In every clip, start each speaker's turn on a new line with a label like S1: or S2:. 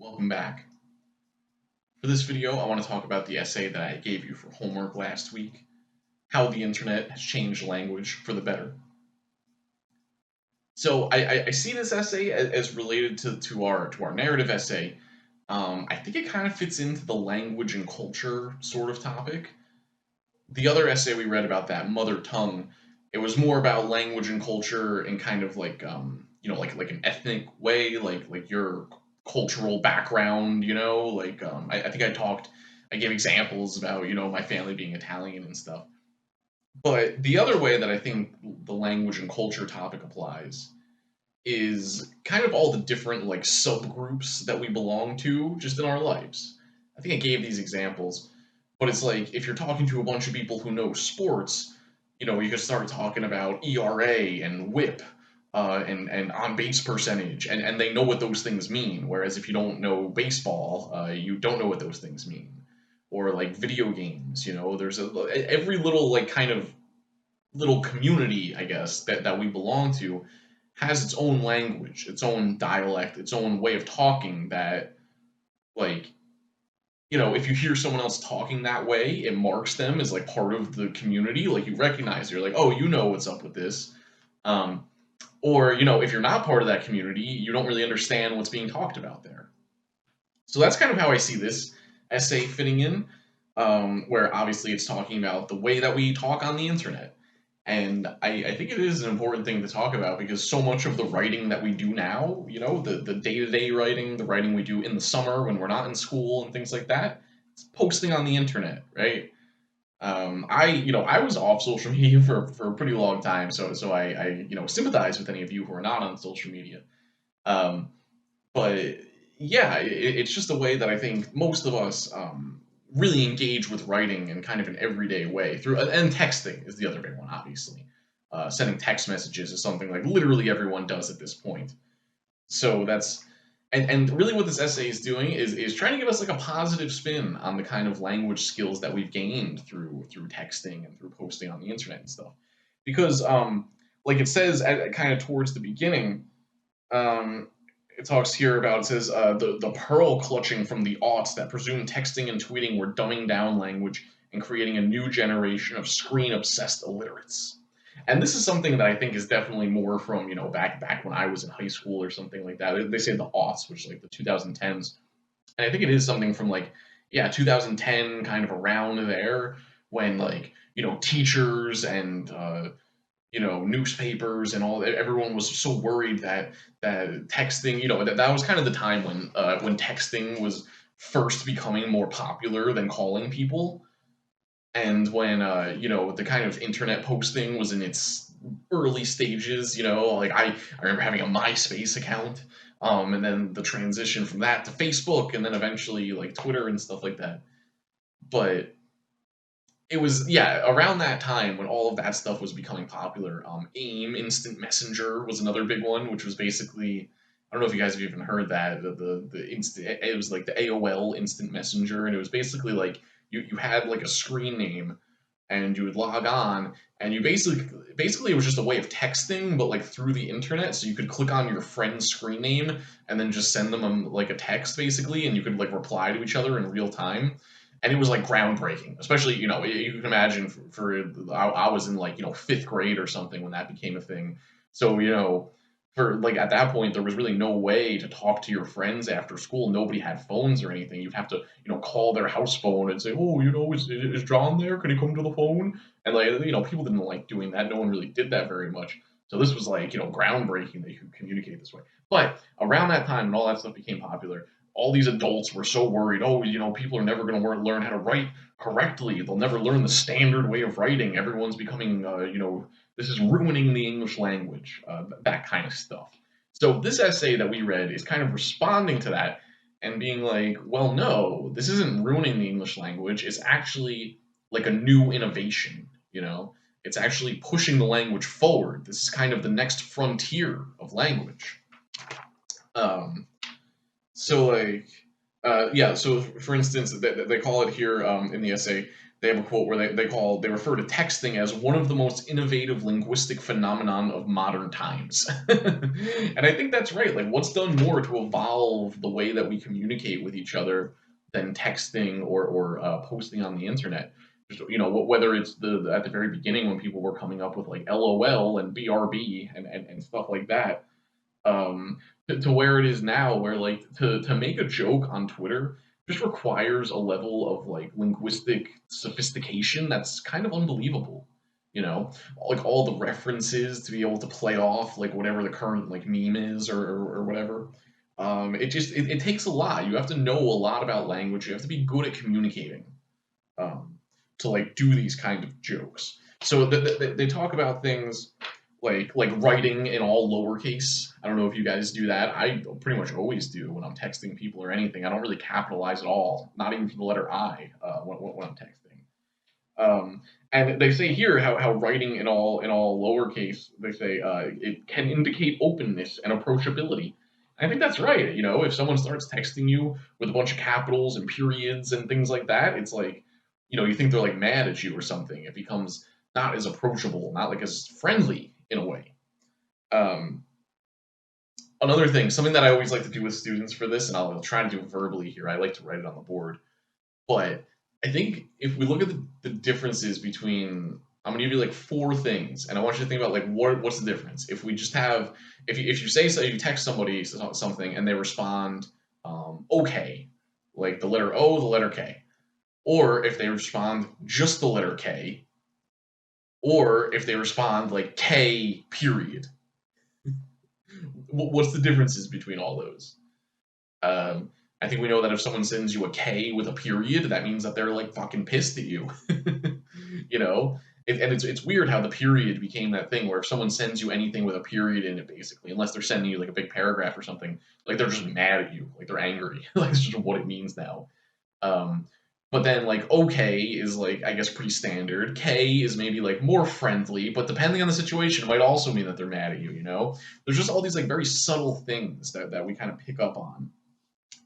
S1: Welcome back. For this video, I want to talk about the essay that I gave you for homework last week, how the internet has changed language for the better. So I see this essay as related to our narrative essay. I think it kind of fits into the language and culture sort of topic. The other essay we read about that mother tongue, it was more about language and culture and kind of like like an ethnic way, like your cultural background, I think I gave examples about my family being Italian and stuff. But the other way that I think the language and culture topic applies is kind of all the different like subgroups that we belong to just in our lives. I think I gave these examples, but it's like if you're talking to a bunch of people who know sports, you could start talking about ERA and WHIP and on base percentage, and they know what those things mean. Whereas if you don't know baseball, you don't know what those things mean. Or like video games, there's every little like kind of little community, I guess, that we belong to has its own language, its own dialect, its own way of talking that, like, if you hear someone else talking that way, it marks them as like part of the community. Like you recognize, you're like, oh, you know what's up with this. Um, or, if you're not part of that community, you don't really understand what's being talked about there. So that's kind of how I see this essay fitting in, where obviously it's talking about the way that we talk on the internet. And I think it is an important thing to talk about because so much of the writing that we do now, the day-to-day writing, the writing we do in the summer when we're not in school and things like that, it's posting on the internet, right? I was off social media for a pretty long time, so I sympathize with any of you who are not on social media. Um, but yeah, it's just a way that I think most of us really engage with writing in kind of an everyday way through, and texting is the other big one, obviously. Sending text messages is something like literally everyone does at this point. So that's and really what this essay is doing is trying to give us like a positive spin on the kind of language skills that we've gained through texting and through posting on the internet and stuff. Because like it says kind of towards the beginning, um, it talks here about, it says, the pearl clutching from the aughts that presumed texting and tweeting were dumbing down language and creating a new generation of screen obsessed illiterates. And this is something that I think is definitely more from, back when I was in high school or something like that. They say the aughts, which is like the 2010s. And I think it is something from like, yeah, 2010, kind of around there, when like, teachers and newspapers and all, everyone was so worried that texting, that was kind of the time when texting was first becoming more popular than calling people, and when the kind of internet posting was in its early stages. Like I remember having a MySpace account, and then the transition from that to Facebook, and then eventually like Twitter and stuff like that. But it was, yeah, around that time when all of that stuff was becoming popular. AIM, Instant Messenger, was another big one, which was basically, I don't know if you guys have even heard that, the instant, it was like the AOL Instant Messenger, and it was basically like you had like a screen name, and you would log on, and you basically it was just a way of texting, but like through the internet. So you could click on your friend's screen name and then just send them like a text basically, and you could like reply to each other in real time. And it was like groundbreaking, especially, you can imagine I was in like, fifth grade or something when that became a thing. So, for like at that point, there was really no way to talk to your friends after school. Nobody had phones or anything. You'd have to, call their house phone and say, oh, is John there? Can he come to the phone? And like, people didn't like doing that. No one really did that very much. So this was like, groundbreaking that you could communicate this way. But around that time, when all that stuff became popular, all these adults were so worried. Oh, people are never going to learn how to write correctly. They'll never learn the standard way of writing. Everyone's becoming, this is ruining the English language, that kind of stuff. So this essay that we read is kind of responding to that and being like, well, no, this isn't ruining the English language. It's actually like a new innovation, It's actually pushing the language forward. This is kind of the next frontier of language. Um, so like, yeah. So for instance, they call it here in the essay. they have a quote where they refer to texting as one of the most innovative linguistic phenomenon of modern times. And I think that's right. Like, what's done more to evolve the way that we communicate with each other than texting or posting on the internet? Just, whether it's the at the very beginning when people were coming up with like LOL and BRB and stuff like that, um, to where it is now, where like to make a joke on Twitter just requires a level of like linguistic sophistication that's kind of unbelievable. You know, like all the references to be able to play off like whatever the current like meme is or whatever. It takes a lot. You have to know a lot about language. You have to be good at communicating um, to like do these kind of jokes. So they talk about things like writing in all lowercase. I don't know if you guys do that. I pretty much always do when I'm texting people or anything. I don't really capitalize at all, not even for the letter I when I'm texting. Um, and they say here how writing in all lowercase, they say it can indicate openness and approachability. I think that's right. If someone starts texting you with a bunch of capitals and periods and things like that, it's like, you think they're like mad at you or something. It becomes not as approachable, not like as friendly in a way. Um, Another thing, something that I always like to do with students for this, and I'll try to do it verbally here. I like to write it on the board, but I think if we look at the differences between, I'm gonna give you like four things, and I want you to think about like what's the difference. If we just have, if you say so, you text somebody something and they respond, okay, like the letter O, the letter K, or if they respond just the letter K, or if they respond like K period. What's the differences between all those? Um, I think we know that if someone sends you a K with a period, that means that they're like fucking pissed at you. you know, and it's weird how the period became that thing where if someone sends you anything with a period in it, basically, unless they're sending you like a big paragraph or something, like they're just mad at you, like they're angry. Like it's just what it means now. Um, but then like okay is like I guess pretty standard. K is maybe like more friendly, but depending on the situation, it might also mean that they're mad at you. There's just all these like very subtle things that we kind of pick up on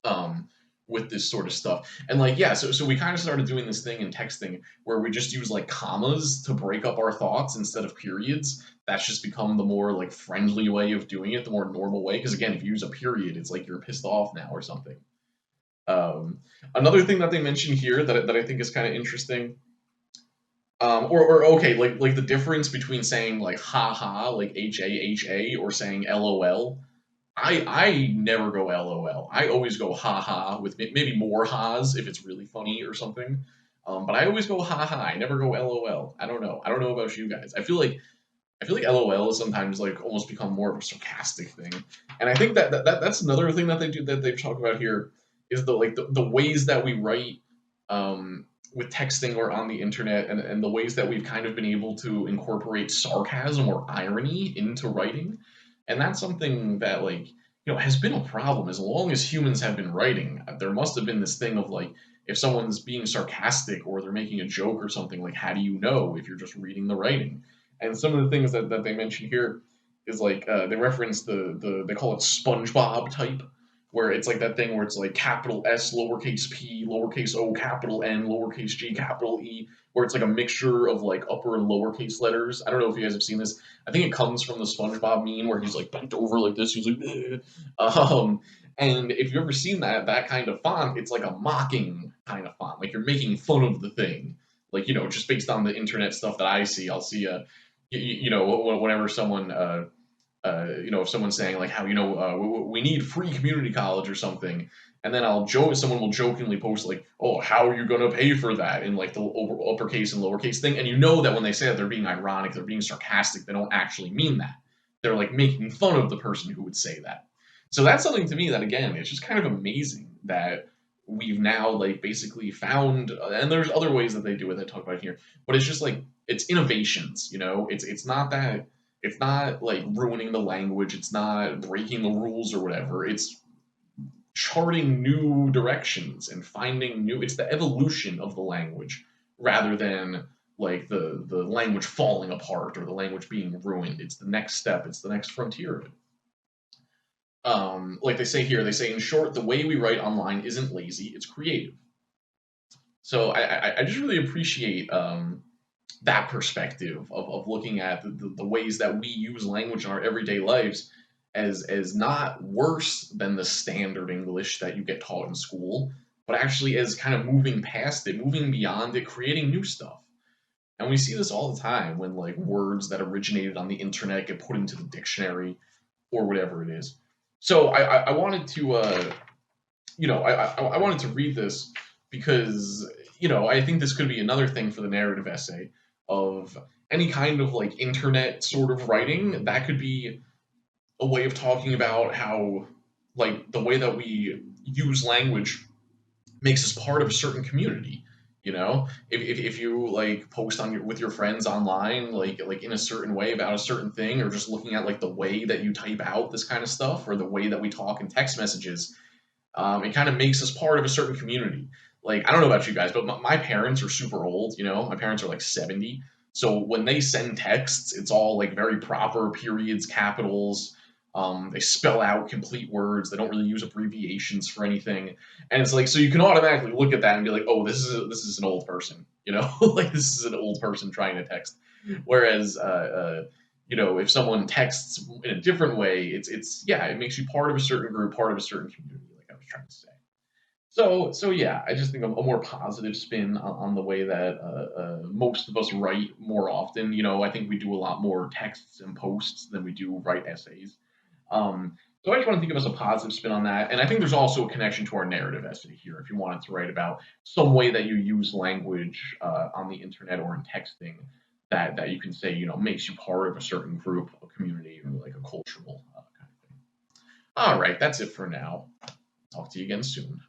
S1: um, with this sort of stuff. And like, yeah, so we kind of started doing this thing in texting where we just use like commas to break up our thoughts instead of periods. That's just become the more like friendly way of doing it, the more normal way. Because again, if you use a period, it's like you're pissed off now or something. Um, Another thing that they mention here that I think is kind of interesting, or okay, like the difference between saying like ha ha, like HAHA, or saying LOL. I never go LOL. I always go ha ha with maybe more ha's if it's really funny or something. But I always go ha ha. I never go LOL. I don't know. I don't know about you guys. I feel like LOL has sometimes like almost become more of a sarcastic thing, and I think that's another thing that they do that they talk about here is the ways that we write with texting or on the internet, and the ways that we've kind of been able to incorporate sarcasm or irony into writing, and that's something that like has been a problem as long as humans have been writing. There must have been this thing of like if someone's being sarcastic or they're making a joke or something, like how do you know if you're just reading the writing? And some of the things that they mention here is like they reference they call it SpongeBob type, where it's like that thing where it's like capital S, lowercase p, lowercase o, capital N, lowercase g, capital E, where it's like a mixture of like upper and lowercase letters. I don't know if you guys have seen this. I think it comes from the SpongeBob meme where he's like bent over like this. He's like, and if you've ever seen that kind of font, it's like a mocking kind of font, like you're making fun of the thing. Like just based on the internet stuff that I see, I'll see whenever someone if someone's saying like how we need free community college or something, and then someone will jokingly post like, oh, how are you gonna pay for that in like the uppercase and lowercase thing, and that when they say that they're being ironic, they're being sarcastic, they don't actually mean that. They're like making fun of the person who would say that. So that's something to me that again, it's just kind of amazing that we've now like basically found, and there's other ways that they do it that I talk about here, but it's just like it's innovations. It's not like ruining the language. It's not breaking the rules or whatever. It's charting new directions and finding new. It's the evolution of the language rather than like the language falling apart or the language being ruined. It's the next step. It's the next frontier of it. Like they say here, they say in short, the way we write online isn't lazy. It's creative. So I just really appreciate that perspective of looking at the ways that we use language in our everyday lives as not worse than the standard English that you get taught in school, but actually as kind of moving past it, moving beyond it, creating new stuff. And we see this all the time when like words that originated on the internet get put into the dictionary or whatever it is. So I wanted to I wanted to read this because I think this could be another thing for the narrative essay of any kind of like internet sort of writing that could be a way of talking about how like the way that we use language makes us part of a certain community. If you like post on with your friends online like in a certain way about a certain thing, or just looking at like the way that you type out this kind of stuff, or the way that we talk in text messages, it kind of makes us part of a certain community. Like, I don't know about you guys, but my parents are super old. My parents are like 70. So when they send texts, it's all like very proper periods, capitals. They spell out complete words. They don't really use abbreviations for anything. And it's like, so you can automatically look at that and be like, oh, this is an old person. Like this is an old person trying to text. Whereas, if someone texts in a different way, it's yeah, it makes you part of a certain group, part of a certain community, like I was trying to say. So yeah, I just think a more positive spin on the way that most of us write more often. I think we do a lot more texts and posts than we do write essays. So I just want to think of as a positive spin on that. And I think there's also a connection to our narrative essay here. If you wanted to write about some way that you use language on the internet or in texting, that you can say, makes you part of a certain group, a community, or like a cultural kind of thing. All right, that's it for now. Talk to you again soon.